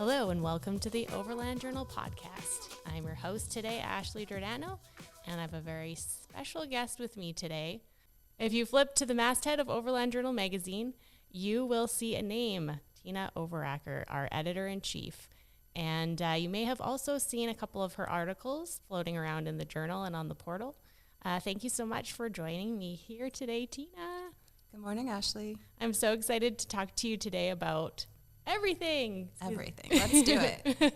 Hello and welcome to the Overland Journal podcast. I'm your host today, Ashley Giordano, and I have a very special guest with me today. If you flip to the masthead of Overland Journal magazine, you will see a name, Tena Overacker, our editor-in-chief. And you may have also seen a couple of her articles floating around in the journal and on the portal. Thank you so much for joining me here today, Tena. Good morning, Ashley. I'm so excited to talk to you today about everything. Let's do it.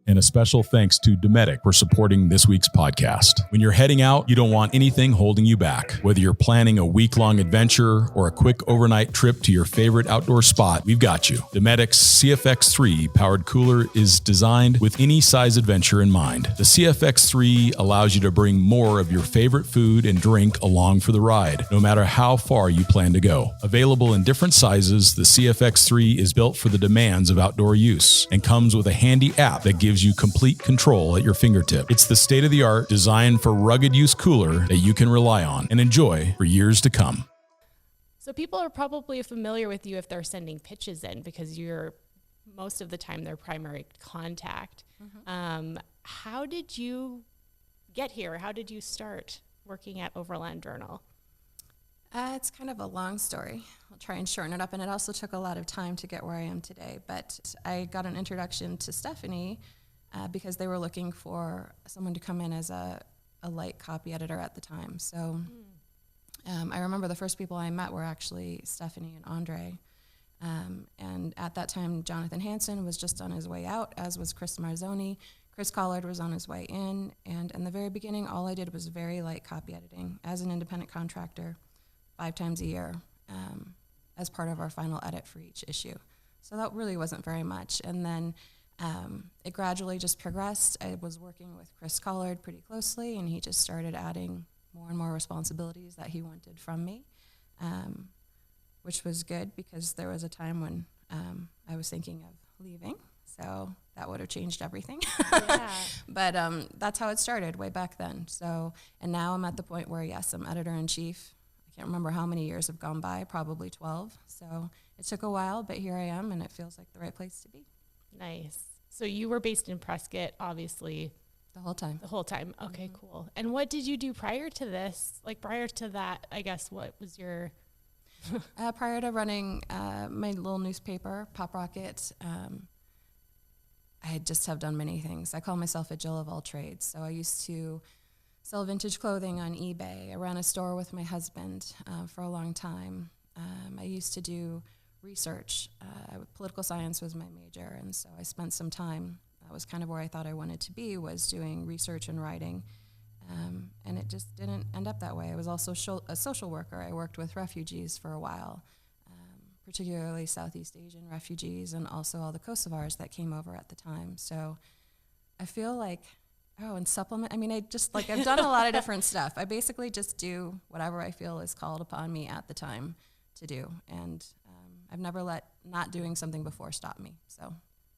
And a special thanks to Dometic for supporting this week's podcast. When you're heading out, you don't want anything holding you back. Whether you're planning a week-long adventure or a quick overnight trip to your favorite outdoor spot, we've got you. Dometic's CFX3 powered cooler is designed with any size adventure in mind. The CFX3 allows you to bring more of your favorite food and drink along for the ride, no matter how far you plan to go. Available in different sizes, the CFX3 is built for the demands of outdoor use and comes with a handy app that gives you complete control at your fingertip. It's the state-of-the-art, designed for rugged use cooler that you can rely on and enjoy for years to come. So people are probably familiar with you if they're sending pitches in because you're most of the time their primary contact. Mm-hmm. How did you get here? How did you start working at Overland Journal? It's kind of a long story. I'll try and shorten it up, and it also took a lot of time to get where I am today. But I got an introduction to Stephanie because they were looking for someone to come in as a light copy editor at the time. So I remember the first people I met were actually Stephanie and Andre. And at that time, Jonathan Hansen was just on his way out, as was Chris Marzoni. Chris Collard was on his way in. And in the very beginning, all I did was very light copy editing as an independent contractor 5 times a year as part of our final edit for each issue. So that really wasn't very much. And then it gradually just progressed. I was working with Chris Collard pretty closely, and he just started adding more and more responsibilities that he wanted from me, which was good because there was a time when I was thinking of leaving. So that would have changed everything. Yeah. But that's how it started way back then. So, and now I'm at the point where, yes, I'm editor-in-chief. I can't remember how many years have gone by, probably 12. So it took a while, but here I am, and it feels like the right place to be. Nice. So you were based in Prescott, obviously. The whole time. The whole time. Okay, cool. And what did you do prior to this? Like prior to that, I guess, what was your... Prior to running my little newspaper, Pop Rocket, I just have done many things. I call myself a Jill of all trades. So I used to sell vintage clothing on eBay. I ran a store with my husband for a long time. I used to do research. Political science was my major, and so I spent some time. That was kind of where I thought I wanted to be, was doing research and writing. And it just didn't end up that way. I was also a social worker. I worked with refugees for a while, particularly Southeast Asian refugees and also all the Kosovars that came over at the time. So I feel like, and supplement. I mean, I've done a lot of different stuff. I basically just do whatever I feel is called upon me at the time to do. And I've never let not doing something before stop me. So,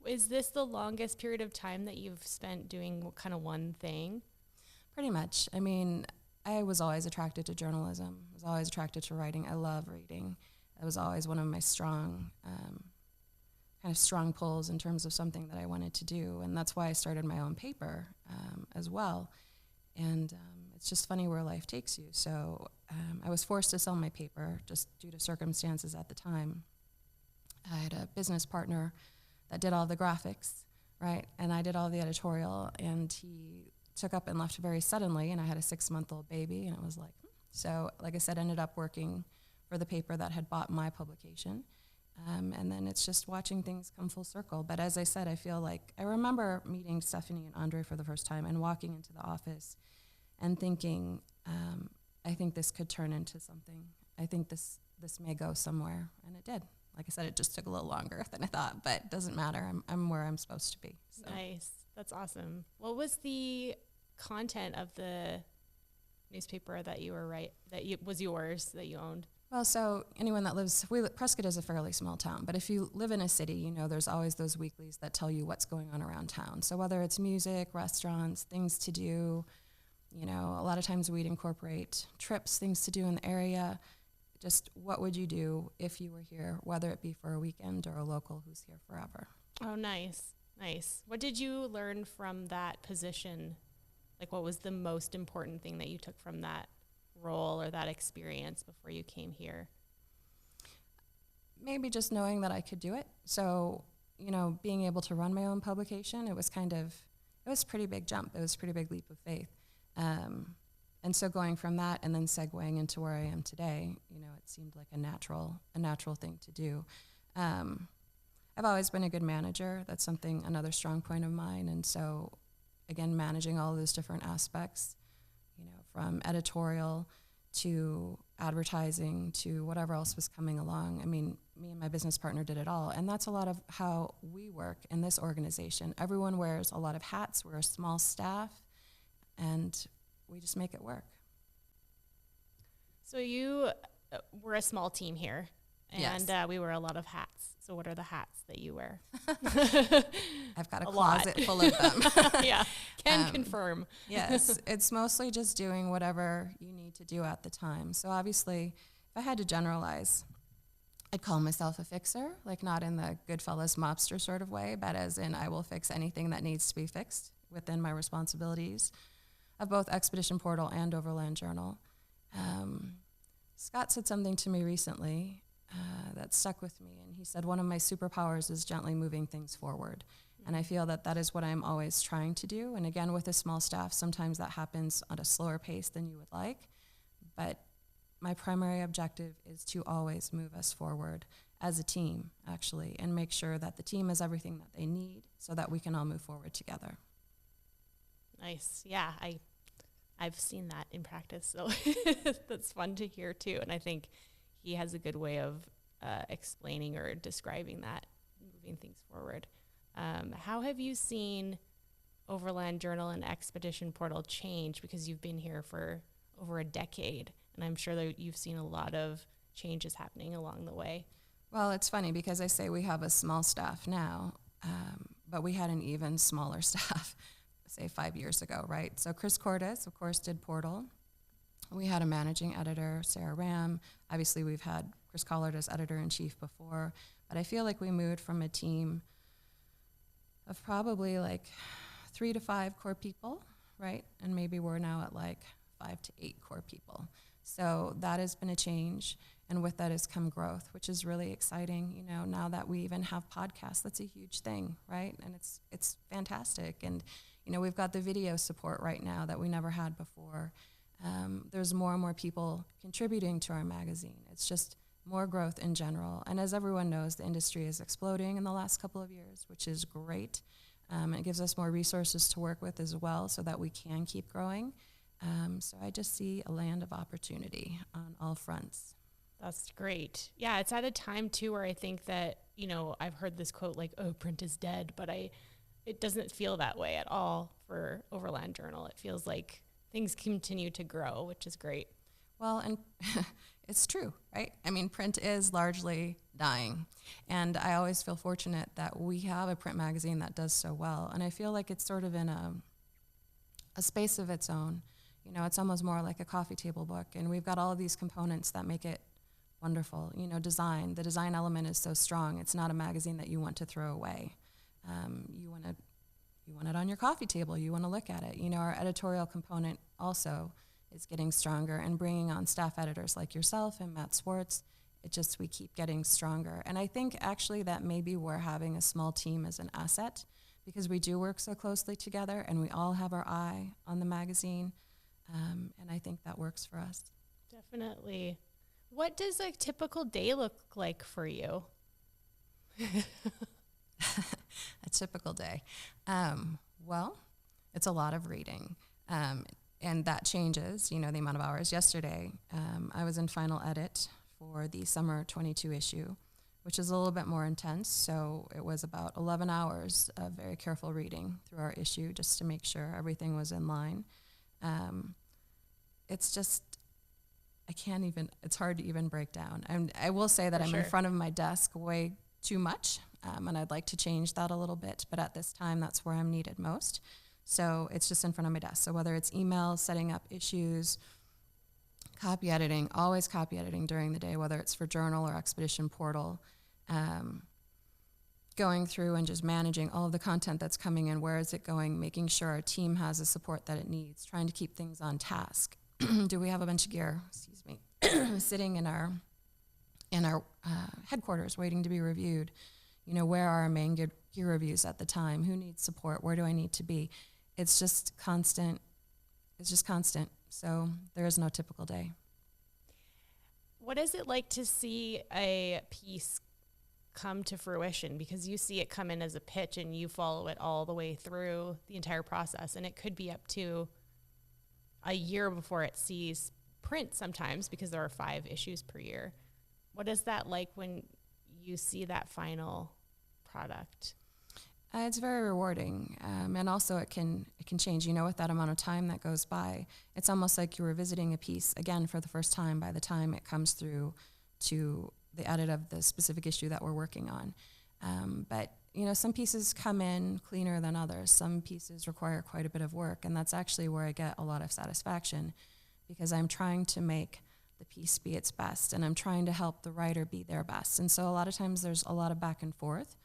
is this the longest period of time that you've spent doing kind of one thing? Pretty much. I mean, I was always attracted to journalism. I was always attracted to writing. I love reading. That was always one of my strong pulls in terms of something that I wanted to do. And that's why I started my own paper as well. And it's just funny where life takes you. So I was forced to sell my paper just due to circumstances at the time. I had a business partner that did all the graphics, right? And I did all the editorial, and he took up and left very suddenly, and I had a 6-month-old baby, and it was like, so like I said, ended up working for the paper that had bought my publication. And then it's just watching things come full circle. But as I said, I feel like I remember meeting Stephanie and Andre for the first time and walking into the office and thinking, I think this could turn into something. I think this may go somewhere, and it did. Like I said, it just took a little longer than I thought, but it doesn't matter. I'm where I'm supposed to be. So. Nice. That's awesome. What was the content of the newspaper that you were was yours, that you owned? Well, so anyone that Prescott is a fairly small town, but if you live in a city, there's always those weeklies that tell you what's going on around town. So whether it's music, restaurants, things to do, a lot of times we'd incorporate trips, things to do in the area. Just what would you do if you were here, whether it be for a weekend or a local who's here forever? Oh, nice. Nice. What did you learn from that position? Like, what was the most important thing that you took from that role or that experience before you came here? Maybe just knowing that I could do it. So, being able to run my own publication, it was a pretty big jump. It was a pretty big leap of faith. And so going from that and then segueing into where I am today, it seemed like a natural thing to do. I've always been a good manager. That's another strong point of mine. And so, again, managing all those different aspects, from editorial to advertising to whatever else was coming along. I mean, me and my business partner did it all. And that's a lot of how we work in this organization. Everyone wears a lot of hats. We're a small staff, and we just make it work. So you were a small team here, and yes. We wear a lot of hats. So what are the hats that you wear? I've got a closet full of them. Yeah, can confirm. Yes, it's mostly just doing whatever you need to do at the time. So obviously, if I had to generalize, I'd call myself a fixer, like not in the Goodfellas mobster sort of way, but as in I will fix anything that needs to be fixed within my responsibilities of both Expedition Portal and Overland Journal. Scott said something to me recently that stuck with me, and he said one of my superpowers is gently moving things forward. Mm-hmm. And I feel that is what I'm always trying to do. And again, with a small staff, sometimes that happens at a slower pace than you would like, but my primary objective is to always move us forward as a team, actually, and make sure that the team has everything that they need so that we can all move forward together. Nice. Yeah, I've seen that in practice, so that's fun to hear too. And I think he has a good way of explaining or describing that, moving things forward. How have you seen Overland Journal and Expedition Portal change? Because you've been here for over a decade, and I'm sure that you've seen a lot of changes happening along the way. Well, it's funny because I say we have a small staff now, but we had an even smaller staff, say 5 years ago, right? So Chris Cordes, of course, did Portal. We had a managing editor, Sarah Ram. Obviously, we've had Chris Collard as editor-in-chief before, but I feel like we moved from a team of probably like 3 to 5 core people, right? And maybe we're now at like 5 to 8 core people. So that has been a change, and with that has come growth, which is really exciting. Now that we even have podcasts, that's a huge thing, right? And it's fantastic. And we've got the video support right now that we never had before. There's more and more people contributing to our magazine. It's just more growth in general. And as everyone knows, the industry is exploding in the last couple of years, which is great. It gives us more resources to work with as well so that we can keep growing. So I just see a land of opportunity on all fronts. That's great. Yeah, it's at a time too where I think that, I've heard this quote like, oh, print is dead, but it doesn't feel that way at all for Overland Journal. It feels like things continue to grow, which is great. Well, and it's true, right? I mean, print is largely dying. And I always feel fortunate that we have a print magazine that does so well. And I feel like it's sort of in a space of its own. It's almost more like a coffee table book. And we've got all of these components that make it wonderful. Design. The design element is so strong. It's not a magazine that you want to throw away. You want it on your coffee table. You want to look at it. Our editorial component also is getting stronger, and bringing on staff editors like yourself and Matt Swartz, we keep getting stronger. And I think actually that maybe we're having a small team as an asset because we do work so closely together and we all have our eye on the magazine. And I think that works for us. Definitely. What does a typical day look like for you? A typical day. Well, it's a lot of reading. And that changes, the amount of hours. Yesterday, I was in final edit for the summer 22 issue, which is a little bit more intense. So it was about 11 hours of very careful reading through our issue just to make sure everything was in line. It's hard to even break down. And I will say that I'm in front of my desk way too much, and I'd like to change that a little bit, but at this time, that's where I'm needed most. So it's just in front of my desk. So whether it's emails, setting up issues, copy editing, always copy editing during the day, whether it's for Journal or Expedition Portal. going through and just managing all of the content that's coming in, where is it going, making sure our team has the support that it needs, trying to keep things on task. Do we have a bunch of gear, sitting in our headquarters waiting to be reviewed? You know, where are our main gear reviews at the time? Who needs support? Where do I need to be? It's just constant. It's just constant. So there is no typical day. What is it like to see a piece come to fruition? Because you see it come in as a pitch and you follow it all the way through the entire process. And it could be up to a year before it sees print sometimes, because there are 5 issues per year. What is that like when you see that final product? It's very rewarding, and also it can change. You know, with that amount of time that goes by, it's almost like you were visiting a piece again for the first time by the time it comes through to the edit of the specific issue that we're working on. But you know, some pieces come in cleaner than others. Some pieces require quite a bit of work, and that's actually where I get a lot of satisfaction, because I'm trying to make the piece be its best, and I'm trying to help the writer be their best. And so a lot of times there's a lot of back and forth.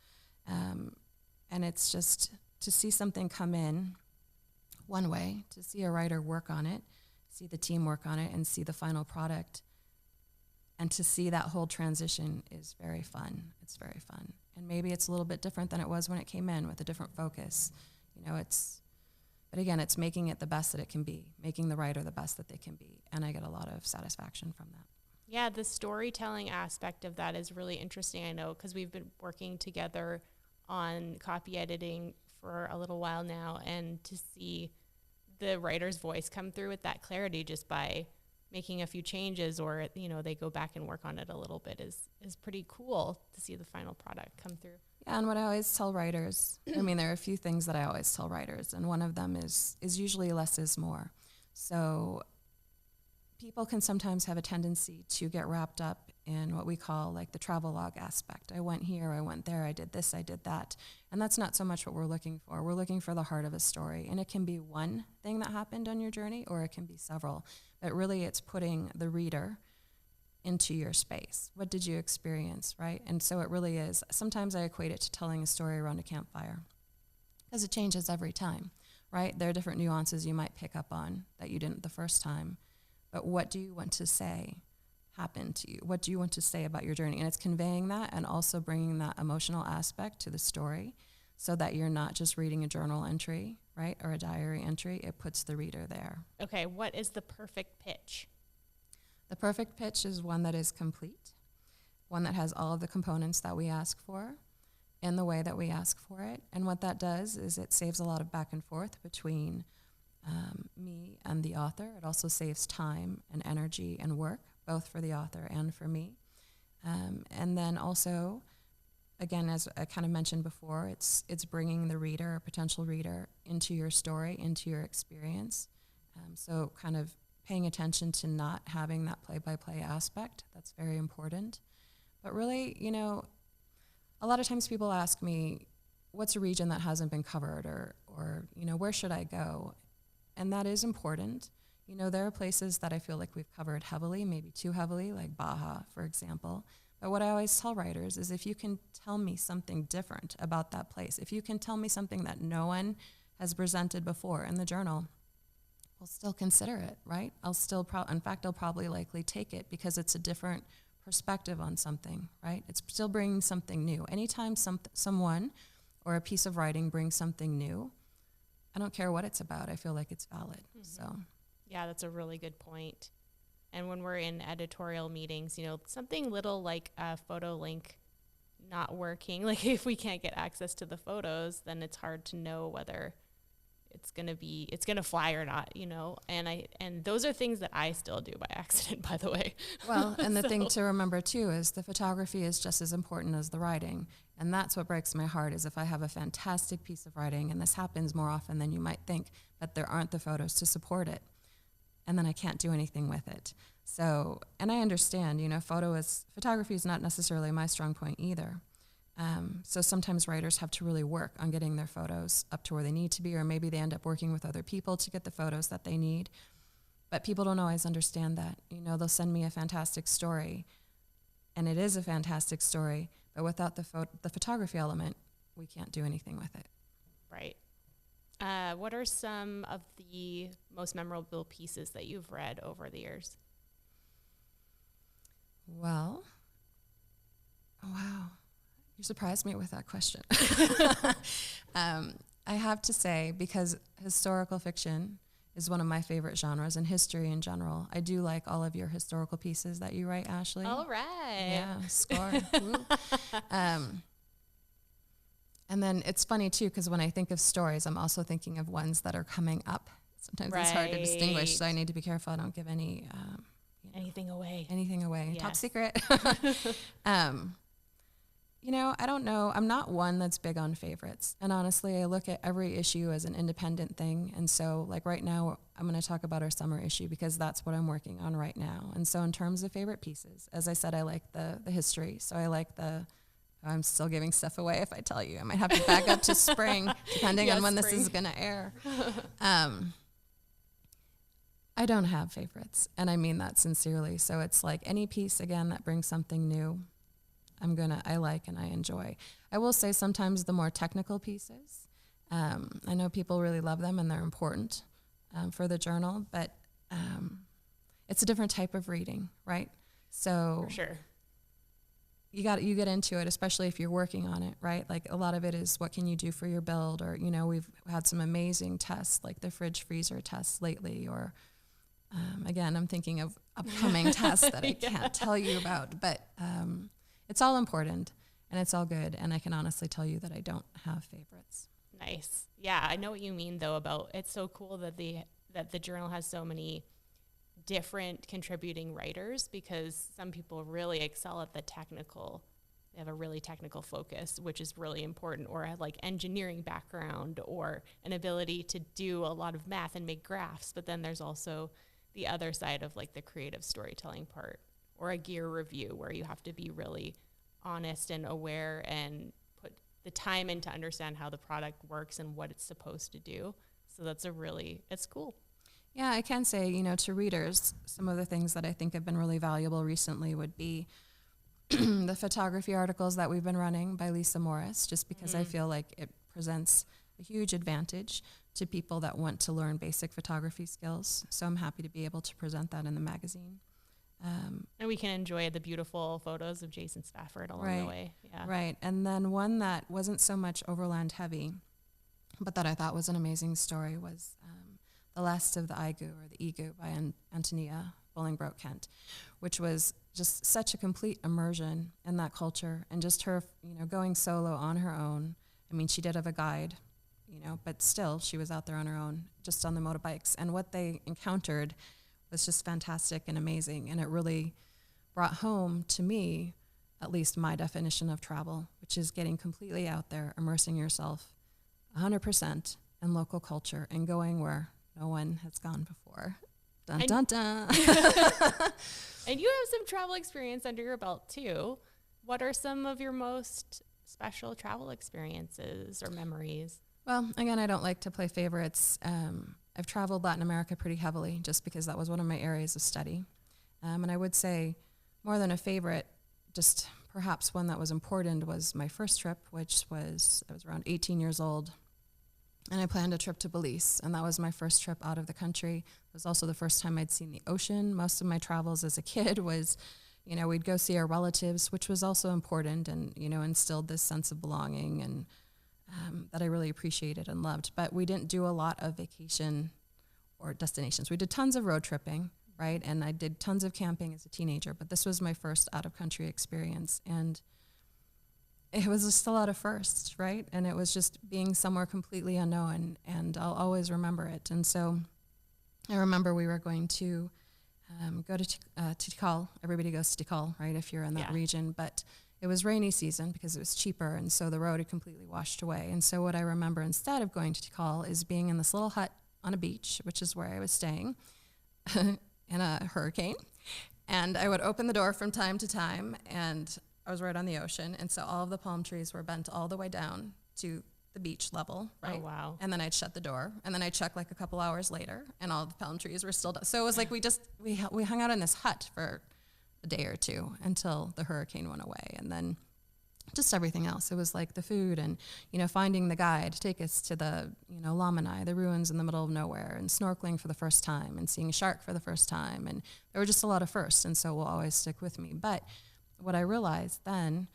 And it's just to see something come in one way, to see a writer work on it, see the team work on it, and see the final product, and to see that whole transition is very fun. It's very fun. And maybe it's a little bit different than it was when it came in, with a different focus. You know, but again, it's making it the best that it can be, making the writer the best that they can be. And I get a lot of satisfaction from that. Yeah, the storytelling aspect of that is really interesting, I know, because we've been working together on copy editing for a little while now, and to see the writer's voice come through with that clarity just by making a few changes, or, you know, they go back and work on it a little bit is pretty cool to see the final product come through. Yeah, and what I always tell writers, I mean, there are a few things that I always tell writers, and one of them is usually less is more. So people can sometimes have a tendency to get wrapped up in what we call like the travelogue aspect. I went here, I went there, I did this, I did that. And that's not so much what we're looking for. We're looking for the heart of a story. And it can be one thing that happened on your journey, or it can be several. But really it's putting the reader into your space. What did you experience, right? And so it really is. Sometimes I equate it to telling a story around a campfire, because it changes every time, right? There are different nuances you might pick up on that you didn't the first time. But what do you want to say happened to you? What do you want to say about your journey? And it's conveying that, and also bringing that emotional aspect to the story, so that you're not just reading a journal entry, right, or a diary entry. It puts the reader there. Okay, what is the perfect pitch? The perfect pitch is one that is complete, one that has all of the components that we ask for in the way that we ask for it. And what that does is it saves a lot of back and forth between me and the author. It also saves time and energy and work, both for the author and for me. And then also, again, as I kind of mentioned before, it's bringing the reader, or potential reader, into your story, into your experience. So kind of paying attention to not having that play-by-play aspect. That's very important. But really, you know, a lot of times people ask me, what's a region that hasn't been covered, or you know, where should I go? And that is important. You know, there are places that I feel like we've covered heavily, maybe too heavily, like Baja, for example. But what I always tell writers is, if you can tell me something different about that place, if you can tell me something that no one has presented before in the journal, we'll still consider it, right? I'll still, in fact, I'll probably likely take it, because it's a different perspective on something, right? It's still bringing something new. Anytime someone or a piece of writing brings something new, I don't care what it's about, I feel like it's valid. Mm-hmm. So, yeah, that's a really good point. And when we're in editorial meetings, you know, something little like a photo link not working, like if we can't get access to the photos, then it's hard to know whether it's gonna fly or not, you know. And those are things that I still do by accident, by the way. well, and the thing to remember too is the photography is just as important as the writing. And that's what breaks my heart, is if I have a fantastic piece of writing, and this happens more often than you might think, but there aren't the photos to support it, and then I can't do anything with it. So, and I understand, you know, photography is not necessarily my strong point either. So sometimes writers have to really work on getting their photos up to where they need to be, or maybe they end up working with other people to get the photos that they need. But people don't always understand that. You know, they'll send me a fantastic story, and it is a fantastic story, But without the photography element, we can't do anything with it. Right. What are some of the most memorable pieces that you've read over the years? Well, wow. You surprised me with that question. I have to say, because historical fiction is one of my favorite genres, and history in general. I do like all of your historical pieces that you write, Ashley. All right. Yeah, score. And then it's funny, too, because when I think of stories, I'm also thinking of ones that are coming up. Sometimes it's hard to distinguish, so I need to be careful I don't give anything away. Anything away. Yes. Top secret. I don't know. I'm not one that's big on favorites. And honestly, I look at every issue as an independent thing. And so, like right now, I'm going to talk about our summer issue because that's what I'm working on right now. And so in terms of favorite pieces, as I said, I like the history. So I like I'm still giving stuff away if I tell you. I might have to back up to spring, depending on when this is going to air. I don't have favorites, and I mean that sincerely. So it's like any piece, again, that brings something new, I like and I enjoy. I will say sometimes the more technical pieces, I know people really love them and they're important for the journal, but it's a different type of reading, right? So For sure. you get into it, especially if you're working on it, right? Like a lot of it is what can you do for your build, or, we've had some amazing tests like the fridge freezer tests lately, or again, I'm thinking of upcoming tests that I can't tell you about, but it's all important and it's all good. And I can honestly tell you that I don't have favorites. Nice. Yeah, I know what you mean though about it's so cool that the journal has so many different contributing writers, because some people really excel at the technical. They have a really technical focus, which is really important, or have like engineering background or an ability to do a lot of math and make graphs. But then there's also the other side of like the creative storytelling part, or a gear review where you have to be really honest and aware and put the time in to understand how the product works and what it's supposed to do. So it's cool. Yeah, I can say, to readers, some of the things that I think have been really valuable recently would be the photography articles that we've been running by Lisa Morris, just because I feel like it presents a huge advantage to people that want to learn basic photography skills. So I'm happy to be able to present that in the magazine. And we can enjoy the beautiful photos of Jason Spafford along the way. Yeah. Right. And then one that wasn't so much overland heavy, but that I thought was an amazing story was The Last of the Igu, or the Igu, by Antonia Bolingbroke Kent, which was just such a complete immersion in that culture, and just her, going solo on her own. I mean, she did have a guide, but still she was out there on her own, just on the motorbikes. And what they encountered was just fantastic and amazing. And it really brought home to me, at least my definition of travel, which is getting completely out there, immersing yourself 100% in local culture and going where no one has gone before. Dun, dun, dun. And you have some travel experience under your belt too. What are some of your most special travel experiences or memories? Well, again, I don't like to play favorites. I've traveled Latin America pretty heavily just because that was one of my areas of study. And I would say more than a favorite, just perhaps one that was important, was my first trip, which was, I was around 18 years old. And I planned a trip to Belize, and that was my first trip out of the country. It was also the first time I'd seen the ocean. Most of my travels as a kid was, we'd go see our relatives, which was also important, and, instilled this sense of belonging and that I really appreciated and loved. But we didn't do a lot of vacation or destinations. We did tons of road tripping, right? And I did tons of camping as a teenager, but this was my first out-of-country experience. And it was just a lot of firsts, right? And it was just being somewhere completely unknown, and I'll always remember it. And so I remember we were going to go to Tikal. Everybody goes to Tikal, right, if you're in that region. But it was rainy season because it was cheaper, and so the road had completely washed away. And so what I remember instead of going to Tikal is being in this little hut on a beach, which is where I was staying, in a hurricane. And I would open the door from time to time, and I was right on the ocean, and so all of the palm trees were bent all the way down to the beach level, right? Oh, wow. And then I'd shut the door, and then I'd check like a couple hours later, and all the palm trees were still down. So it was like we hung out in this hut for a day or two until the hurricane went away. And then just everything else. It was like the food and, finding the guide to take us to the, Lamanai, the ruins in the middle of nowhere, and snorkeling for the first time and seeing a shark for the first time. And there were just a lot of firsts, and so will always stick with me. But what I realized then,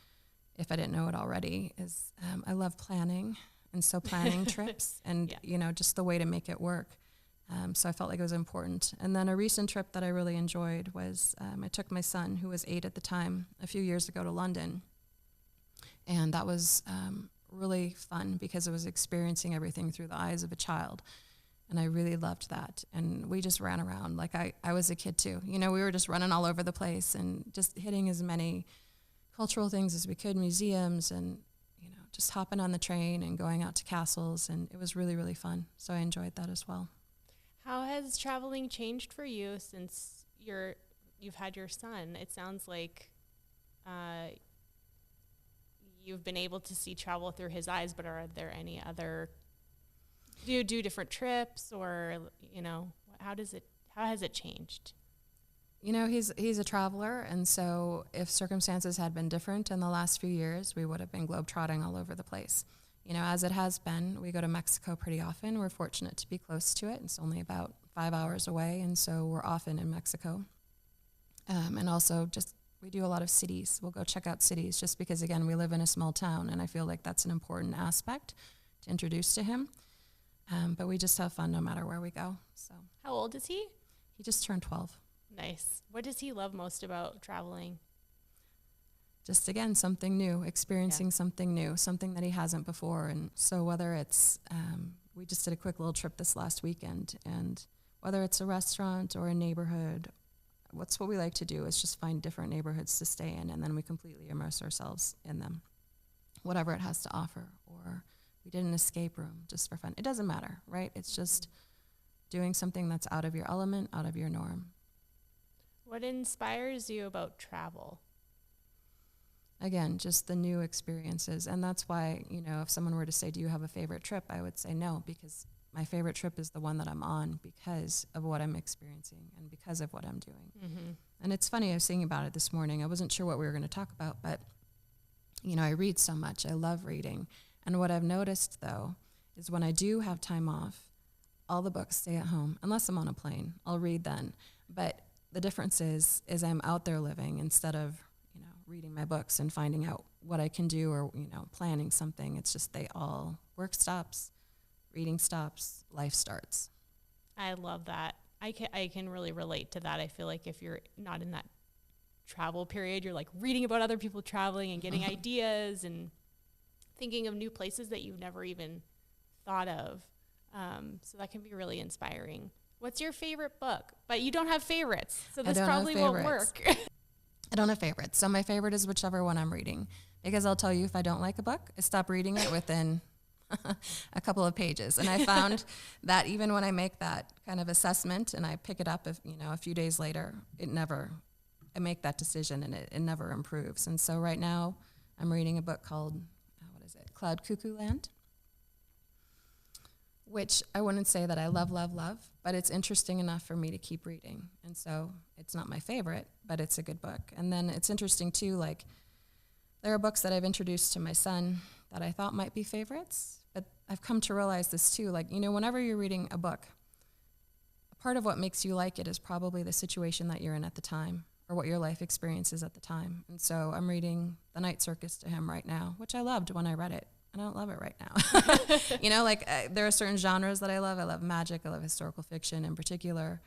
if I didn't know it already, is I love planning. And so planning trips and, just the way to make it work. So I felt like it was important. And then a recent trip that I really enjoyed was I took my son, who was 8 at the time, a few years ago to London. And that was really fun because it was experiencing everything through the eyes of a child. And I really loved that. And we just ran around like I was a kid too. We were just running all over the place and just hitting as many cultural things as we could, museums, and, just hopping on the train and going out to castles. And it was really, really fun. So I enjoyed that as well. How has traveling changed for you since you've had your son? It sounds like you've been able to see travel through his eyes, but are there any other, do you do different trips, or, how has it changed? He's a traveler, and so if circumstances had been different in the last few years, we would have been globetrotting all over the place. As it has been, we go to Mexico pretty often. We're fortunate to be close to it. It's only about 5 hours away, and so we're often in Mexico. And also just we do a lot of cities. We'll go check out cities just because, again, we live in a small town, and I feel like that's an important aspect to introduce to him. But we just have fun no matter where we go. So, how old is he? He just turned 12. Nice. What does he love most about traveling? Just, again, something new, experiencing something new, something that he hasn't before. And so whether it's, we just did a quick little trip this last weekend, and whether it's a restaurant or a neighborhood, what we like to do is just find different neighborhoods to stay in, and then we completely immerse ourselves in them, whatever it has to offer. Or we did an escape room just for fun. It doesn't matter, right? It's just doing something that's out of your element, out of your norm. What inspires you about travel? Again, just the new experiences. And that's why, if someone were to say, do you have a favorite trip? I would say no, because my favorite trip is the one that I'm on because of what I'm experiencing and because of what I'm doing. Mm-hmm. And it's funny, I was thinking about it this morning. I wasn't sure what we were going to talk about, but, I read so much. I love reading. And what I've noticed, though, is when I do have time off, all the books stay at home, unless I'm on a plane. I'll read then. But the difference is I'm out there living instead of, reading my books and finding out what I can do or, planning something. It's just work stops, reading stops, life starts. I love that. I can really relate to that. I feel like if you're not in that travel period, you're like reading about other people traveling and getting ideas and thinking of new places that you've never even thought of. So that can be really inspiring. What's your favorite book? But you don't have favorites, so this probably won't work. I don't have favorites. So my favorite is whichever one I'm reading. Because I'll tell you, if I don't like a book, I stop reading it within a couple of pages. And I found that even when I make that kind of assessment and I pick it up, a few days later, I make that decision and it never improves. And so right now I'm reading a book called, Cloud Cuckoo Land, which I wouldn't say that I love, but it's interesting enough for me to keep reading. And so it's not my favorite, but it's a good book. And then it's interesting too, like there are books that I've introduced to my son that I thought might be favorites, but I've come to realize this too, like, whenever you're reading a book, part of what makes you like it is probably the situation that you're in at the time or what your life experience is at the time. And so I'm reading The Night Circus to him right now, which I loved when I read it. I don't love it right now. There are certain genres that I love. I love magic. I love historical fiction in particular.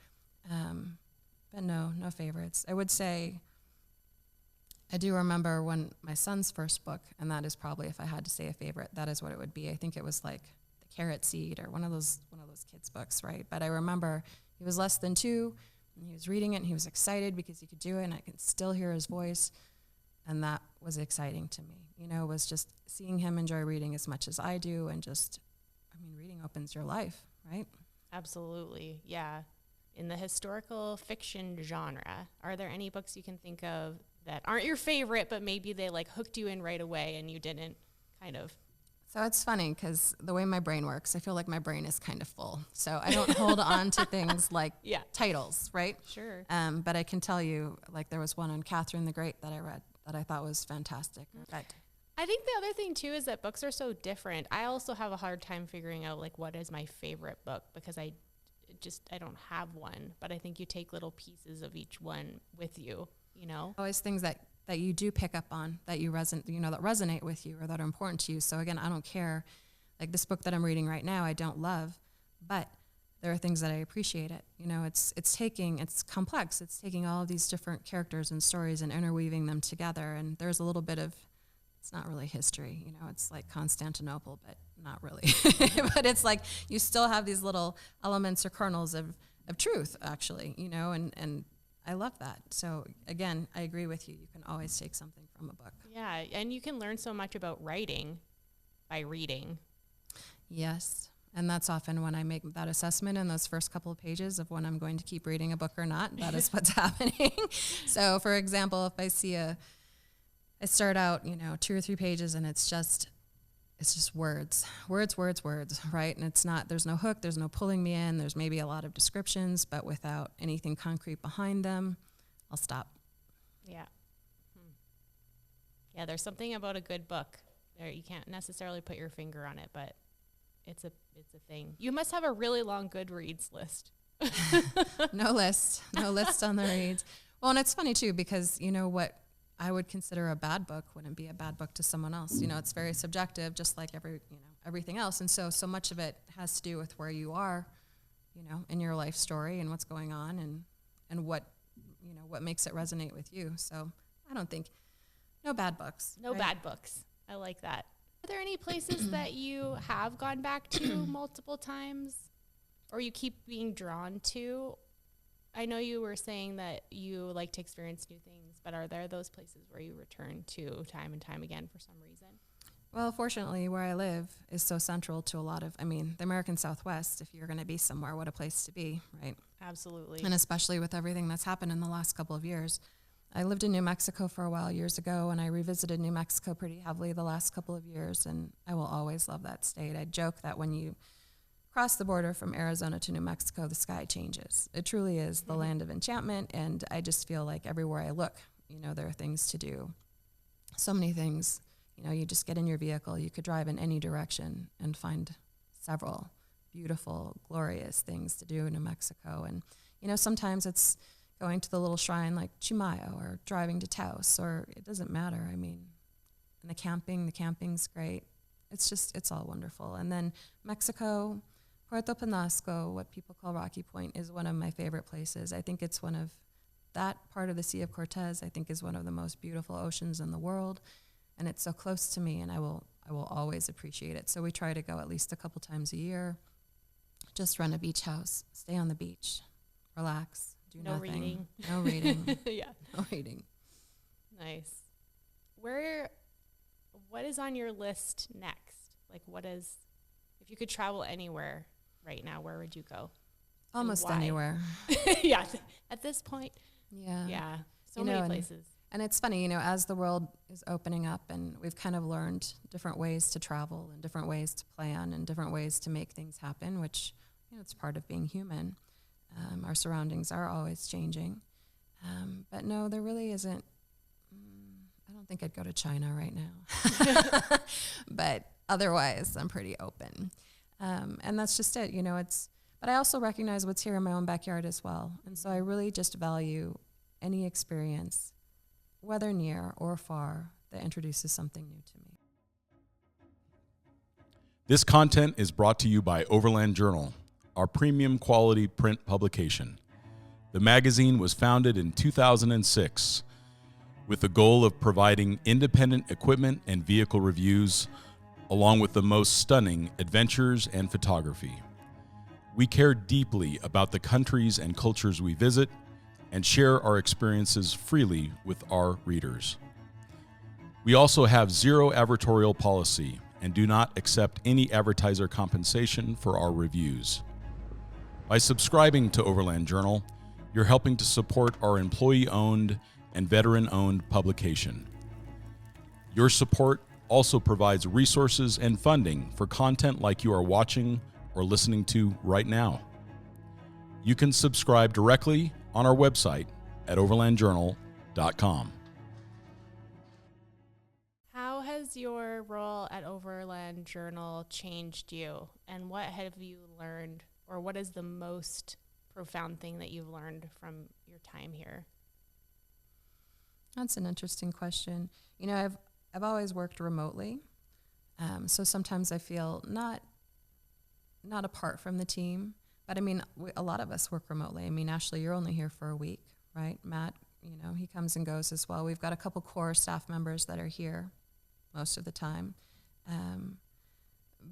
But no favorites. I would say I do remember when my son's first book, and that is probably, if I had to say a favorite, that is what it would be. I think it was like The Carrot Seed or one of those kids' books, right? But I remember he was less than 2, and he was reading it, and he was excited because he could do it, and I could still hear his voice. And that was exciting to me. Was just seeing him enjoy reading as much as I do. And reading opens your life, right? Absolutely. Yeah. In the historical fiction genre, are there any books you can think of that aren't your favorite, but maybe they like hooked you in right away and you didn't kind of? So it's funny because the way my brain works, I feel like my brain is kind of full. So I don't hold on to things like titles, right? Sure. But I can tell you, like there was one on Catherine the Great that I read that I thought was fantastic. But I think the other thing too is that books are so different. I also have a hard time figuring out like what is my favorite book, because I don't have one, but I think you take little pieces of each one with you, you know? Always things that you do pick up on, that you that resonate with you or that are important to you. So again, I don't care. Like this book that I'm reading right now, I don't love, but there are things that I appreciate it. You know, it's complex. It's taking all of these different characters and stories and interweaving them together. And there's a little bit of, it's not really history, you know, it's like Constantinople, but not really. But it's like you still have these little elements or kernels of truth, actually, you know, and I love that. So again, I agree with you. You can always take something from a book. Yeah, and you can learn so much about writing by reading. Yes. And that's often when I make that assessment in those first couple of pages of when I'm going to keep reading a book or not. That is what's happening. So for example, if I see I start out, you know, 2 or 3 pages and it's just words, right? And there's no hook, there's no pulling me in, there's maybe a lot of descriptions, but without anything concrete behind them, I'll stop. Yeah. Yeah, there's something about a good book. You can't necessarily put your finger on it, but it's a thing. You must have a really long Goodreads list. No list on the reads. Well, and it's funny too, because you know what I would consider a bad book wouldn't be a bad book to someone else. You know, it's very subjective, just like everything else. And so much of it has to do with where you are, you know, in your life story and what's going on and what makes it resonate with you. So I don't think, no bad books. No bad books. I like that. Are there any places that you have gone back to multiple times or you keep being drawn to? I know you were saying that you like to experience new things, but are there those places where you return to time and time again for some reason? Well, fortunately, where I live is so central to the American Southwest. If you're going to be somewhere, what a place to be, right? Absolutely. And especially with everything that's happened in the last couple of years. I lived in New Mexico for a while years ago, and I revisited New Mexico pretty heavily the last couple of years, and I will always love that state. I joke that when you cross the border from Arizona to New Mexico, the sky changes. It truly is the land of enchantment, and I just feel like everywhere I look, you know, there are things to do. So many things. You know, you just get in your vehicle, you could drive in any direction and find several beautiful, glorious things to do in New Mexico. And, you know, sometimes it's going to the little shrine like Chimayo or driving to Taos, or it doesn't matter. I mean, and the camping's great. It's all wonderful. And then Mexico, Puerto Penasco, what people call Rocky Point, is one of my favorite places. I think it's one of, that part of the Sea of Cortez, I think is one of the most beautiful oceans in the world. And it's so close to me, and I will always appreciate it. So we try to go at least a couple times a year, just run a beach house, stay on the beach, relax, do nothing. Reading. No reading. Yeah. No reading. Nice. What is on your list next? Like if you could travel anywhere right now, where would you go? Almost anywhere. Yeah. At this point. Yeah. Yeah. So many places. And it's funny, you know, as the world is opening up and we've kind of learned different ways to travel and different ways to plan and different ways to make things happen, which, you know, it's part of being human. Our surroundings are always changing. But no, there really isn't. I don't think I'd go to China right now. But otherwise, I'm pretty open. And that's just it, you know, but I also recognize what's here in my own backyard as well. And so I really just value any experience, whether near or far, that introduces something new to me. This content is brought to you by Overland Journal, our premium quality print publication. The magazine was founded in 2006 with the goal of providing independent equipment and vehicle reviews, along with the most stunning adventures and photography. We care deeply about the countries and cultures we visit and share our experiences freely with our readers. We also have zero advertorial policy and do not accept any advertiser compensation for our reviews. By subscribing to Overland Journal, you're helping to support our employee-owned and veteran-owned publication. Your support also provides resources and funding for content like you are watching or listening to right now. You can subscribe directly on our website at overlandjournal.com. How has has your role at Overland Journal changed you, and what have you learned, or what is the most profound thing that you've learned from your time here? That's an interesting question. You know, I've always worked remotely, so sometimes I feel not apart from the team. But I mean, a lot of us work remotely. I mean, Ashley, you're only here for a week, right? Matt, you know, he comes and goes as well. We've got a couple core staff members that are here most of the time.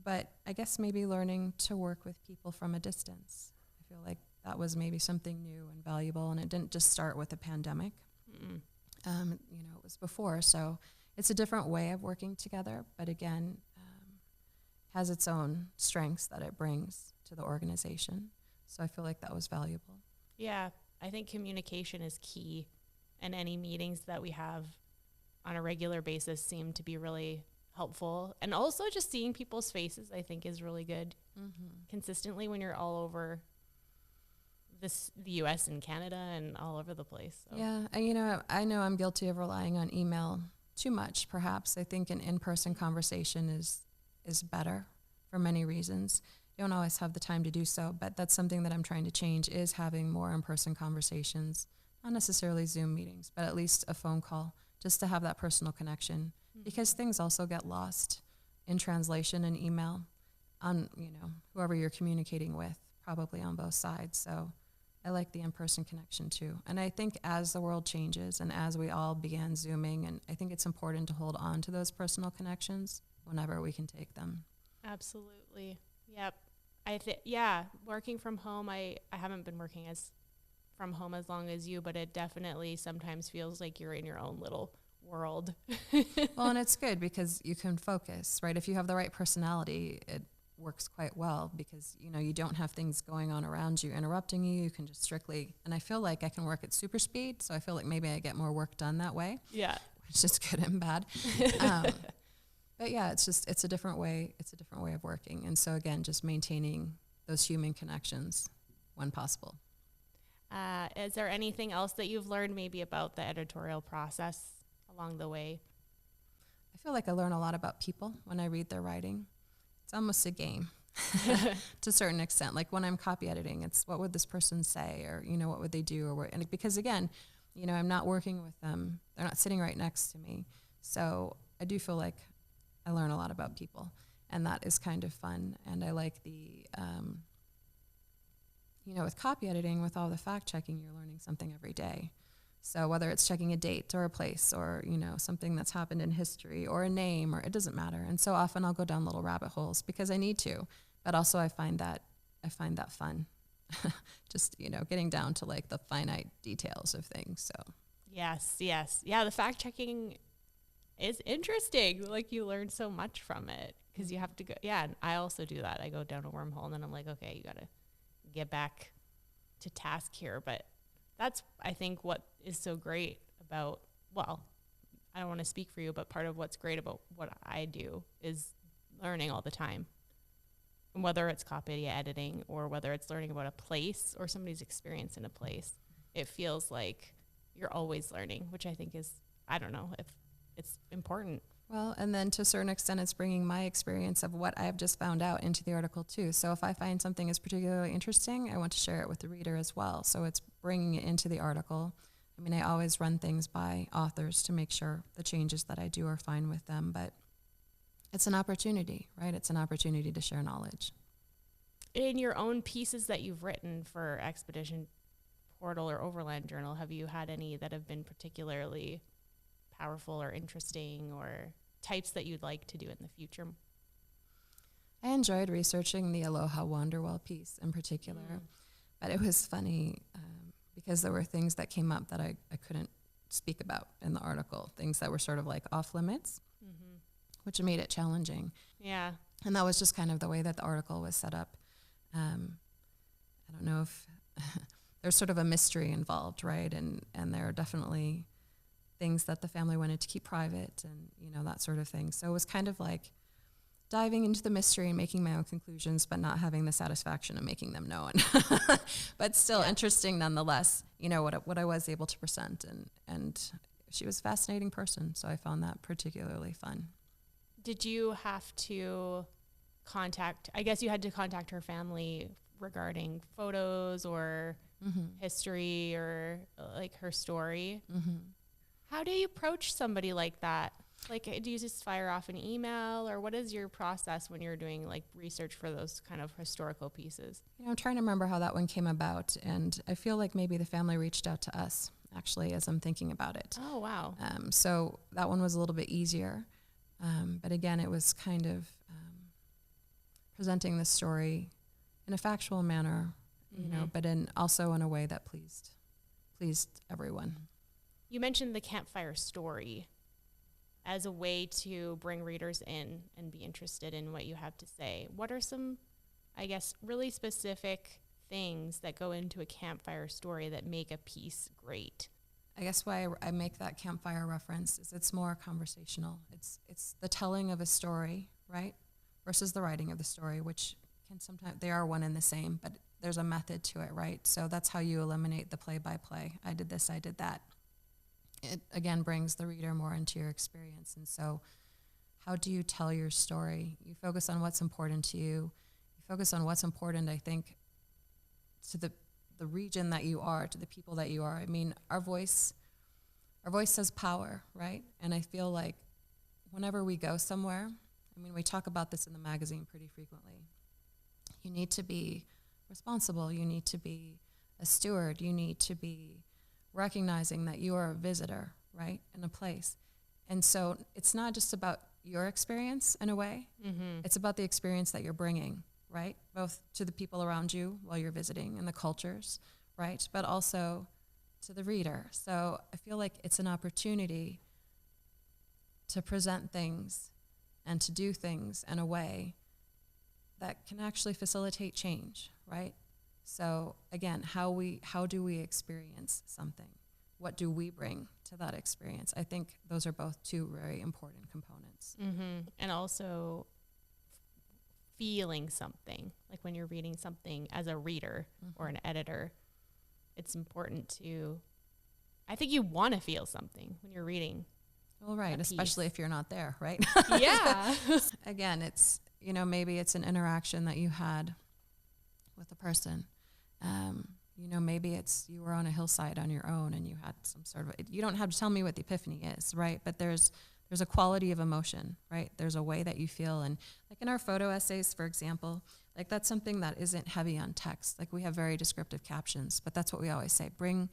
But I guess maybe learning to work with people from a distance. I feel like that was maybe something new and valuable, and it didn't just start with the pandemic. You know, it was before. So it's a different way of working together, but again, has its own strengths that it brings to the organization. So I feel like that was valuable. Yeah, I think communication is key, and any meetings that we have on a regular basis seem to be really helpful. And also just seeing people's faces, I think, is really good consistently when you're all over the U.S. and Canada and all over the place. So. Yeah, and you know, I know I'm guilty of relying on email too much, perhaps. I think an in-person conversation is better for many reasons. You don't always have the time to do so, but that's something that I'm trying to change, is having more in-person conversations, not necessarily Zoom meetings, but at least a phone call, just to have that personal connection, because things also get lost in translation and email on, you know, whoever you're communicating with, probably on both sides. So I like the in-person connection too. And I think as the world changes and as we all began Zooming, and I think it's important to hold on to those personal connections whenever we can take them. Absolutely. Yep. Working from home, I haven't been working from home as long as you, but it definitely sometimes feels like you're in your own little world. Well, and it's good because you can focus, right? If you have the right personality, it works quite well because, you know, you don't have things going on around you interrupting you. You can just strictly, and I feel like I can work at super speed, so I feel like maybe I get more work done that way. Yeah. Which is good and bad. But yeah, it's a different way. It's a different way of working. And so again, just maintaining those human connections when possible. Is there anything else that you've learned maybe about the editorial process along the way? I feel like I learn a lot about people when I read their writing. It's almost a game to a certain extent. Like when I'm copy editing, it's what would this person say, or, you know, what would they do, or what, and because again, you know, I'm not working with them. They're not sitting right next to me. So I do feel like I learn a lot about people, and that is kind of fun. And I like the, you know, with copy editing, with all the fact checking, you're learning something every day. So whether it's checking a date or a place, or, you know, something that's happened in history, or a name, or it doesn't matter. And so often I'll go down little rabbit holes because I need to, but also I find that fun. Just, you know, getting down to like the finite details of things. So yes. Yeah, the fact checking is interesting. Like you learn so much from it because you have to go. Yeah, and I also do that. I go down a wormhole and then I'm like, okay, you got to get back to task here. But that's, I think, what is so great about, well, I don't want to speak for you, but part of what's great about what I do is learning all the time. And whether it's copy editing or whether it's learning about a place or somebody's experience in a place, it feels like you're always learning, which I think is, I don't know if it's important. Well, and then to a certain extent, it's bringing my experience of what I've just found out into the article too. So if I find something is particularly interesting, I want to share it with the reader as well. So it's bringing it into the article. I mean, I always run things by authors to make sure the changes that I do are fine with them, but it's an opportunity, right? It's an opportunity to share knowledge. In your own pieces that you've written for Expedition Portal or Overland Journal, have you had any that have been particularly powerful or interesting, or types that you'd like to do in the future? I enjoyed researching the Aloha Wanderwell piece in particular, but it was funny because there were things that came up that I couldn't speak about in the article, things that were sort of like off limits, which made it challenging. Yeah. And that was just kind of the way that the article was set up. I don't know if there's sort of a mystery involved, right? And there are definitely things that the family wanted to keep private and, you know, that sort of thing. So it was kind of like diving into the mystery and making my own conclusions, but not having the satisfaction of making them known. But still interesting nonetheless, you know, what I was able to present. And she was a fascinating person, so I found that particularly fun. Did you have to I guess you had to contact her family regarding photos or history or like her story? How do you approach somebody like that? Like, do you just fire off an email, or what is your process when you're doing like research for those kind of historical pieces? I'm trying to remember how that one came about, and I feel like maybe the family reached out to us, actually, as I'm thinking about it. Oh, wow. So that one was a little bit easier. But again, it was kind of presenting the story in a factual manner, but also in a way that pleased everyone. You mentioned the Campfire Story as a way to bring readers in and be interested in what you have to say. What are some, I guess, really specific things that go into a campfire story that make a piece great? I guess why I make that campfire reference is it's more conversational. It's the telling of a story, right, versus the writing of the story, which can sometimes, they are one and the same, but there's a method to it, right? So that's how you eliminate the play-by-play. I did this, I did that. It, again, brings the reader more into your experience. And so how do you tell your story? You focus on what's important to you. You focus on what's important, I think, to the region that you are, to the people that you are. I mean, our voice has power, right? And I feel like whenever we go somewhere, I mean, we talk about this in the magazine pretty frequently. You need to be responsible. You need to be a steward. You need to be recognizing that you are a visitor, right, in a place. And so it's not just about your experience in a way. It's about the experience that you're bringing, right, both to the people around you while you're visiting and the cultures, right, but also to the reader. So I feel like it's an opportunity to present things and to do things in a way that can actually facilitate change, right? So again, how do we experience something? What do we bring to that experience? I think those are both two very important components. And also feeling something, like when you're reading something as a reader or an editor, it's important to, I think you want to feel something when you're reading. Well, right, especially if you're not there, right? Yeah. Again, it's, maybe it's an interaction that you had with a person. Maybe it's you were on a hillside on your own and you had some sort of, you don't have to tell me what the epiphany is, right? But there's a quality of emotion, right? There's a way that you feel. And like in our photo essays, for example, like that's something that isn't heavy on text. Like we have very descriptive captions, but that's what we always say. Bring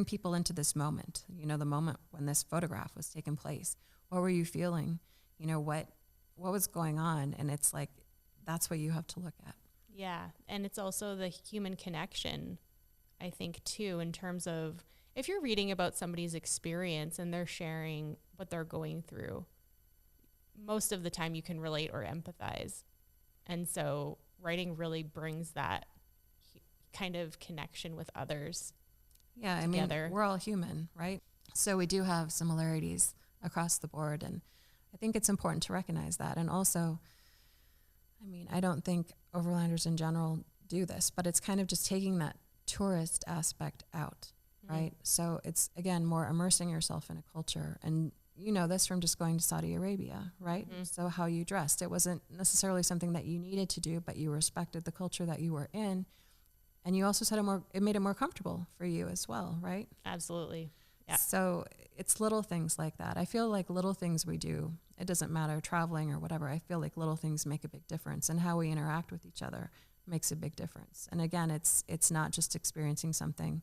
people into this moment, the moment when this photograph was taking place. What were you feeling? What was going on? And it's like, that's what you have to look at. Yeah. And it's also the human connection, I think, too, in terms of if you're reading about somebody's experience and they're sharing what they're going through, most of the time you can relate or empathize. And so writing really brings that kind of connection with others. Yeah, together. I mean, we're all human, right? So we do have similarities across the board. And I think it's important to recognize that. And also, I don't think overlanders in general do this, but it's kind of just taking that tourist aspect out, right? So it's, again, more immersing yourself in a culture. And you know this from just going to Saudi Arabia, right? So how you dressed. It wasn't necessarily something that you needed to do, but you respected the culture that you were in. And you also said it made it more comfortable for you as well, right? Absolutely. Yeah. So it's little things like that. I feel like little things we do, it doesn't matter, traveling or whatever, I feel like little things make a big difference, and how we interact with each other makes a big difference. And again, it's not just experiencing something,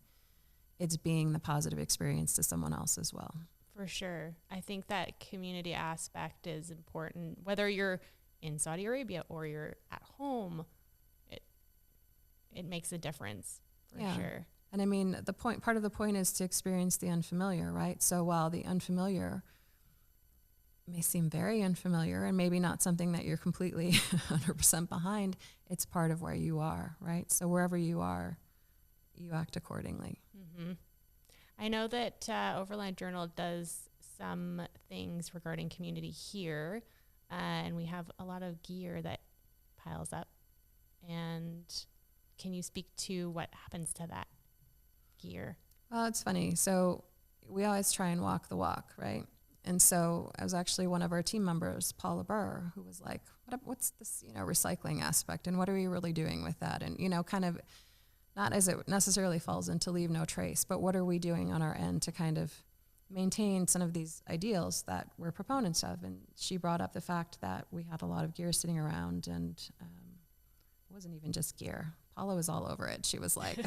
it's being the positive experience to someone else as well. For sure. I think that community aspect is important, whether you're in Saudi Arabia or you're at home. It makes a difference for sure. And part of the point is to experience the unfamiliar, right? So while the unfamiliar may seem very unfamiliar and maybe not something that you're completely 100% behind, it's part of where you are, right? So wherever you are, you act accordingly. I know that Overland Journal does some things regarding community here, and we have a lot of gear that piles up. And can you speak to what happens to that gear? Well, it's funny. So we always try and walk the walk, right? And so it was actually one of our team members, Paula Burr, who was like, what's this, recycling aspect, and what are we really doing with that? And, kind of not as it necessarily falls into leave no trace, but what are we doing on our end to kind of maintain some of these ideals that we're proponents of? And she brought up the fact that we had a lot of gear sitting around, and it wasn't even just gear. Paula was all over it. She was like,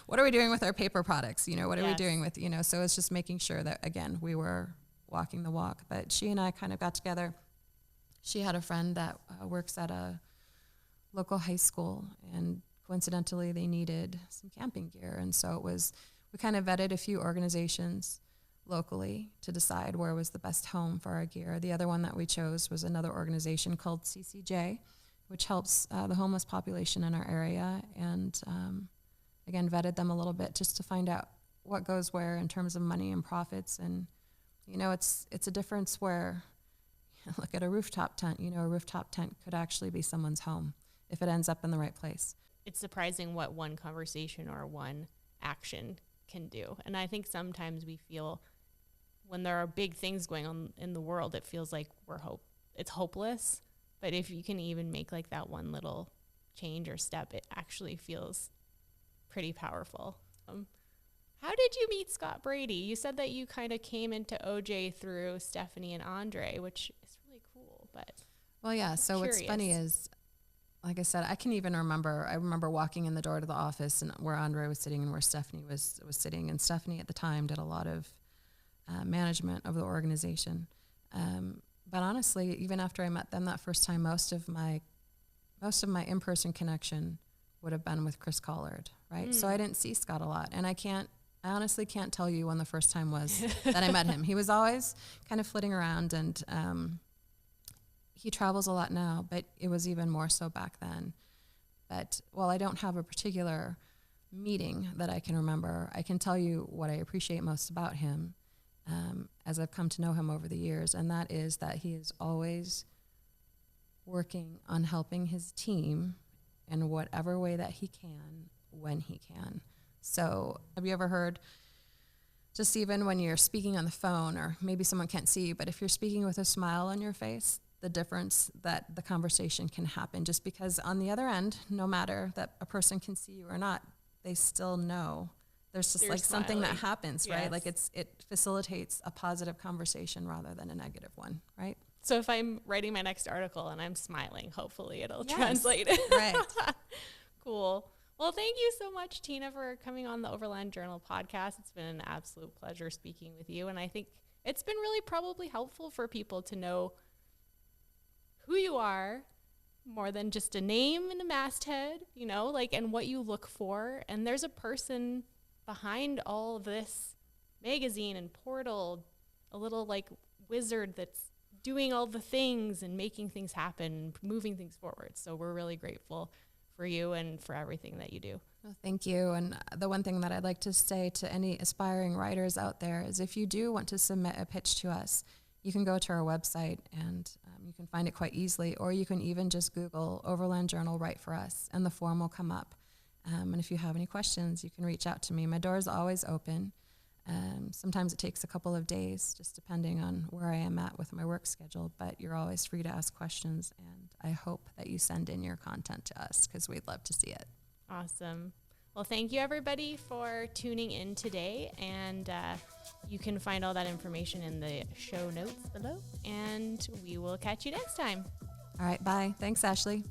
what are we doing with our paper products? What are we doing with, so it's just making sure that, again, we were walking the walk. But she and I kind of got together. She had a friend that works at a local high school, and coincidentally they needed some camping gear. And so we kind of vetted a few organizations locally to decide where was the best home for our gear. The other one that we chose was another organization called CCJ, which helps the homeless population in our area, and again, vetted them a little bit just to find out what goes where in terms of money and profits. And, it's a difference where, look at a rooftop tent, a rooftop tent could actually be someone's home if it ends up in the right place. It's surprising what one conversation or one action can do. And I think sometimes we feel when there are big things going on in the world, it feels like it's hopeless. But if you can even make like that one little change or step, it actually feels pretty powerful. How did you meet Scott Brady? You said that you kind of came into OJ through Stephanie and Andre, which is really cool. But well, yeah. So curious. What's funny is, like I said, I can even remember. I remember walking in the door to the office and where Andre was sitting and where Stephanie was sitting. And Stephanie at the time did a lot of management of the organization. But honestly, even after I met them that first time, most of my in-person connection would have been with Chris Collard, right? So I didn't see Scott a lot, and I honestly can't tell you when the first time was that I met him. He was always kind of flitting around, and he travels a lot now, but it was even more so back then. But while I don't have a particular meeting that I can remember, I can tell you what I appreciate most about him. As I've come to know him over the years, and that is that he is always working on helping his team in whatever way that he can, when he can. So have you ever heard, just even when you're speaking on the phone, or maybe someone can't see you, but if you're speaking with a smile on your face, the difference that the conversation can happen, just because on the other end, no matter that a person can see you or not, they still know. There's just like smiling. Something that happens, right? Like it facilitates a positive conversation rather than a negative one, right? So if I'm writing my next article and I'm smiling, hopefully it'll translate. Right. Cool. Well, thank you so much, Tena, for coming on the Overland Journal podcast. It's been an absolute pleasure speaking with you. And I think it's been really probably helpful for people to know who you are more than just a name and a masthead, and what you look for. And there's a person behind all of this magazine and portal, a little wizard that's doing all the things and making things happen, moving things forward. So we're really grateful for you and for everything that you do. Well, thank you. And the one thing that I'd like to say to any aspiring writers out there is if you do want to submit a pitch to us, you can go to our website and you can find it quite easily, or you can even just Google Overland Journal Write for Us and the form will come up. And if you have any questions, you can reach out to me. My door is always open. Sometimes it takes a couple of days, just depending on where I am at with my work schedule, but you're always free to ask questions, and I hope that you send in your content to us because we'd love to see it. Awesome. Well, thank you, everybody, for tuning in today, and you can find all that information in the show notes below, and we will catch you next time. All right, bye. Thanks, Ashley.